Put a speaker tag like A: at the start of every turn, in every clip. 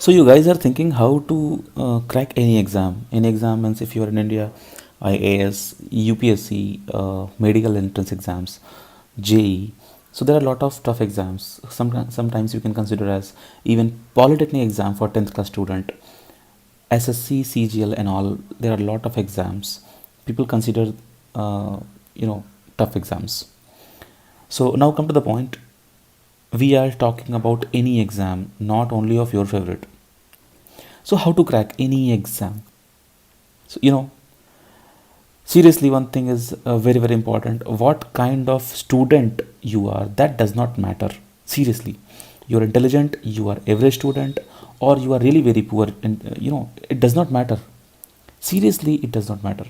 A: So you guys are thinking how to crack any exam. Any exam means if you are in India, IAS, UPSC, medical entrance exams, JE. So there are a lot of tough exams. Sometimes you can consider as even polytechnic exam for 10th class student, SSC, CGL and all. There are a lot of exams. People consider, uh, tough exams. So now come to the point. We are talking about any exam, not only of your favorite. So how to crack any exam? So seriously, one thing is very very important. What kind of student you are, that does not matter. Seriously, you're intelligent, you are average student, or you are really very poor, and it does not matter. Seriously, it does not matter.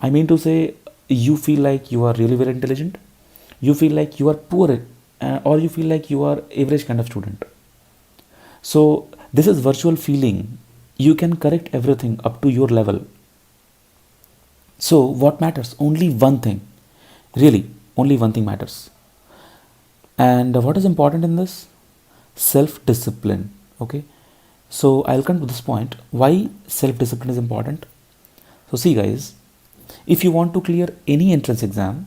A: I mean to say, you feel like you are really very intelligent, you feel like you are poor, or you feel like you are average kind of student. So this is virtual feeling. You can correct everything up to your level. So what matters? Only one thing. Really, only one thing matters. And what is important in this? Self-discipline. Okay. So I'll come to this point. Why self-discipline is important? So see guys, if you want to clear any entrance exam,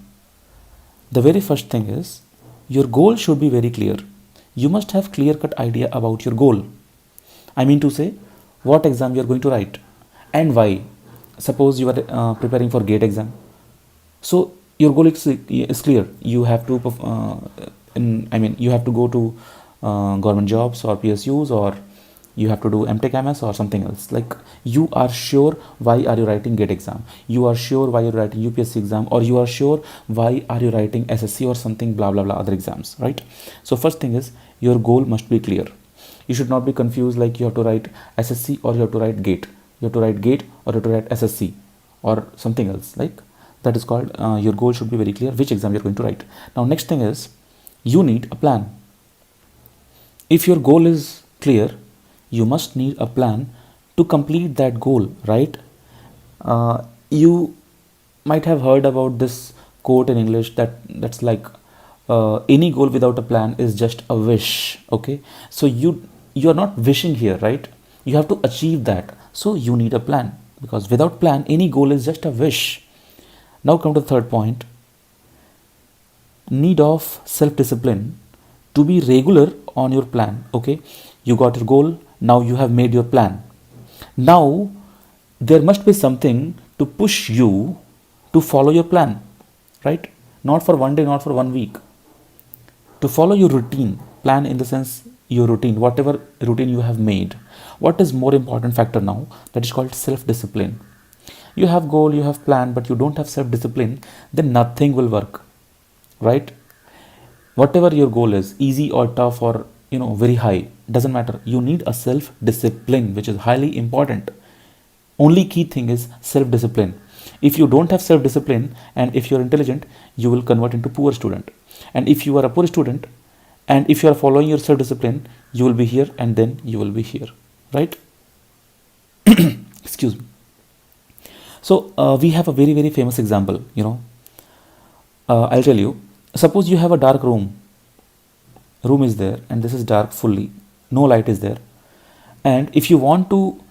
A: the very first thing is your goal should be very clear. You must have clear-cut idea about your goal. I mean to say, what exam you are going to write and why. Suppose you are preparing for GATE exam. So your goal is clear. You have to, you have to go to government jobs or PSUs, or you have to do MTech MS or something else. Like, you are sure why are you writing GATE exam. You are sure why you're writing UPSC exam, or you are sure why are you writing SSC or something blah blah blah other exams, right? So first thing is your goal must be clear. You should not be confused like you have to write SSC or you have to write GATE. You have to write GATE or you have to write SSC or something else. Like, that is called your goal should be very clear which exam you're going to write. Now next thing is you need a plan. If your goal is clear, you must need a plan to complete that goal, right? You might have heard about this quote in English that's like, any goal without a plan is just a wish. Okay, so you are not wishing here, right? You have to achieve that. So you need a plan, because without plan any goal is just a wish. Now come to the third point. Need of self-discipline to be regular on your plan. Okay, you got your goal, now you have made your plan. Now there must be something to push you to follow your plan, right? Not for one day, not for 1 week. To follow your routine, plan in the sense your routine, whatever routine you have made. What is more important factor now? That is called self-discipline. You have goal, you have plan, but you don't have self-discipline, then nothing will work, right? Whatever your goal is, easy or tough or very high, doesn't matter. You need a self-discipline, which is highly important. Only key thing is self-discipline. If you don't have self-discipline, and if you're intelligent, you will convert into poor student. And if you are a poor student, and if you are following your self-discipline, you will be here and then you will be here, right? Excuse me. So we have a very very famous example. I'll tell you. Suppose you have a dark room is there, and this is dark fully, no light is there, and if you want to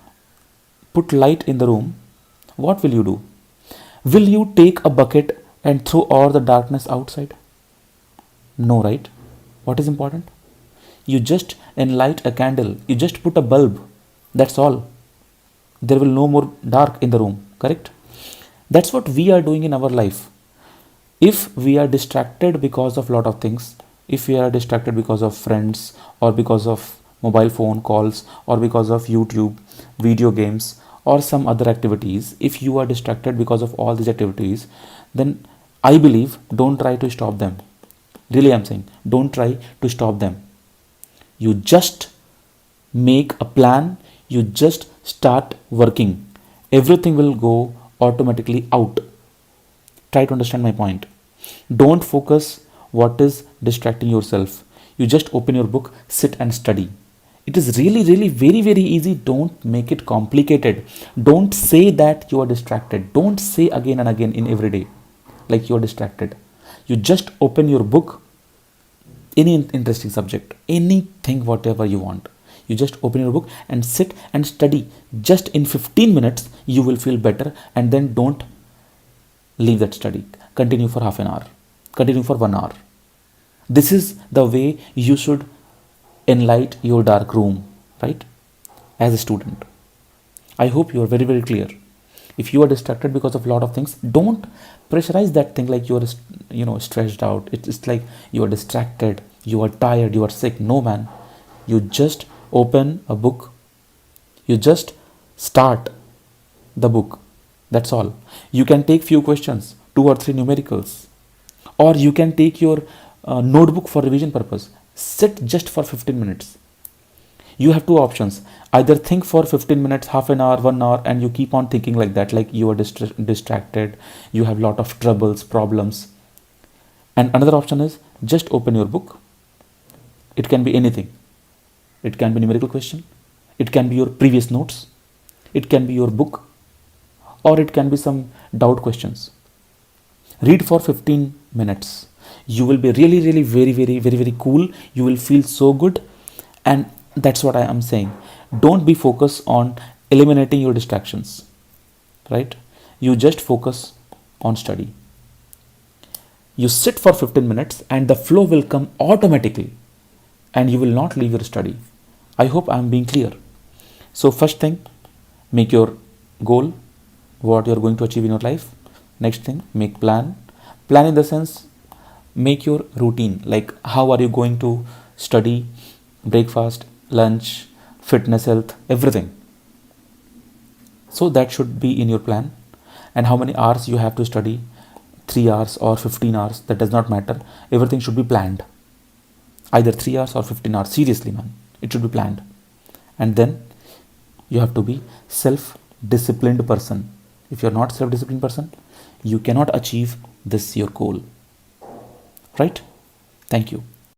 A: put light in the room, what will you do? Will you take a bucket and throw all the darkness outside? No, right? What is important? You just enlight a candle, you just put a bulb, that's all. There will no more dark in the room, correct? That's what we are doing in our life. If we are distracted because of lot of things, if we are distracted because of friends, or because of mobile phone calls, or because of YouTube, video games, or some other activities, if you are distracted because of all these activities, then I believe don't try to stop them. Really, I'm saying don't try to stop them. You just make a plan, you just start working. Everything will go automatically out. Try to understand my point. Don't focus what is distracting yourself. You just open your book, sit and study. It is really really very very easy. Don't make it complicated. Don't say that you are distracted. Don't say again and again in every day like you are distracted. You just open your book, any interesting subject, anything, whatever you want. You just open your book and sit and study. Just in 15 minutes you will feel better, and then don't leave that study. Continue for half an hour, continue for 1 hour. This is the way you should enlight your dark room, right? As a student, I hope you are very, very clear. If you are distracted because of a lot of things, don't pressurize that thing like you are, stressed out. It's like you are distracted, you are tired, you are sick. No, man. You just open a book, you just start the book. That's all. You can take few questions, 2 or 3 numericals, or you can take your notebook for revision purpose. Sit just for 15 minutes. You have two options: either think for 15 minutes, half an hour, 1 hour, and you keep on thinking like that, like you are distracted, you have lot of troubles, problems. And another option is just open your book. It can be anything. It can be numerical question, it can be your previous notes, it can be your book, or it can be some doubt questions. Read for 15 minutes. You will be really, really very, very, very, very cool. You will feel so good. And that's what I am saying. Don't be focused on eliminating your distractions, right? You just focus on study. You sit for 15 minutes and the flow will come automatically, and you will not leave your study. I hope I am being clear. So first thing, make your goal, what you are going to achieve in your life. Next thing, make plan. Plan in the sense, make your routine, like how are you going to study, breakfast, lunch, fitness, health, everything. So that should be in your plan. And how many hours you have to study, 3 hours or 15 hours, that does not matter. Everything should be planned. Either 3 hours or 15 hours. Seriously, man. It should be planned. And then you have to be self-disciplined person. If you're not self-disciplined person, you cannot achieve this your goal. Right? Thank you.